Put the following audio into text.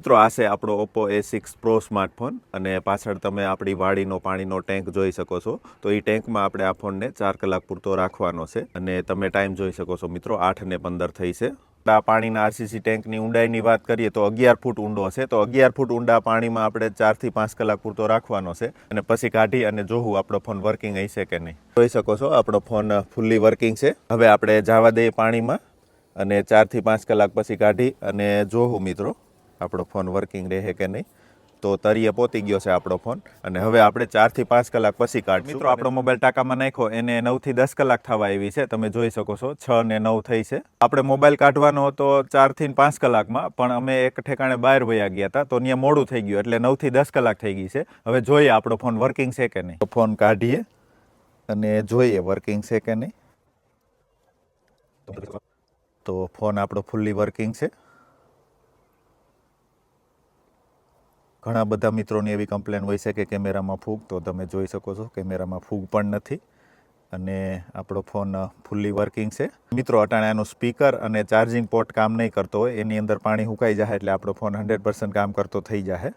મિત્રો આ છે આપણો ઓપ્પો A6 પ્રો સ્માર્ટફોન અને પાછળ તમે આપણી વાડીનો પાણીનો ટેન્ક જોઈ શકો છો. તો એ ટેન્કમાં આપણે આ ફોનને 4 કલાક પૂરતો રાખવાનો છે અને તમે ટાઈમ જોઈ શકો છો મિત્રો 8:15 થઈ છે. આ પાણીના આરસીસી ટેન્કની ઊંડાઈની વાત કરીએ તો 11 ફૂટ ઊંડો છે. તો 11 ફૂટ ઊંડા પાણીમાં આપણે 4 થી 5 કલાક પૂરતો રાખવાનો છે અને પછી કાઢી અને જોવું આપણો ફોન વર્કિંગ હશે કે નહીં. જોઈ શકો છો આપણો ફોન ફૂલ્લી વર્કિંગ છે. હવે આપણે જવા દઈએ પાણીમાં અને 4 થી 5 કલાક પછી કાઢી અને જોવું મિત્રો આપણો ફોન વર્કિંગ રહે કે નહીં. તો તરીએ પહોંચી ગયો છે આપણો ફોન અને હવે આપણે 4 થી 5 કલાક પછી કાઢીશું. મિત્રો આપણો મોબાઈલ ટાંકામાં નાખ્યો એને 9 થી 10 કલાક થવા આવી છે. તમે જોઈ શકો છો 6 ને 9 થઈ છે. આપણે મોબાઈલ કાઢવાનો હતો 4 થી 5 કલાકમાં, પણ અમે એક ઠેકાણે બહાર વયા ગયા હતા તો ત્યાં મોડું થઈ ગયું એટલે 9 થી 10 કલાક થઈ ગઈ છે. હવે જોઈએ આપણો ફોન વર્કિંગ છે કે નહીં. તો ફોન કાઢીએ અને જોઈએ વર્કિંગ છે કે નહીં. તો ફોન આપણો ફૂલ્લી વર્કિંગ છે. ઘણા બધા મિત્રોની એવી કમ્પ્લેન હોય છે કે કેમેરામાં ફૂગ, તો તમે જોઈ શકો છો કેમેરામાં ફૂગ પણ નથી અને આપણો ફોન ફૂલ્લી વર્કિંગ છે. મિત્રો અટાણે આનું સ્પીકર અને ચાર્જિંગ પોર્ટ કામ નહીં કરતો હોય, એની અંદર પાણી સુકાઈ જાય એટલે આપણો ફોન 100% કામ કરતો થઈ જાય.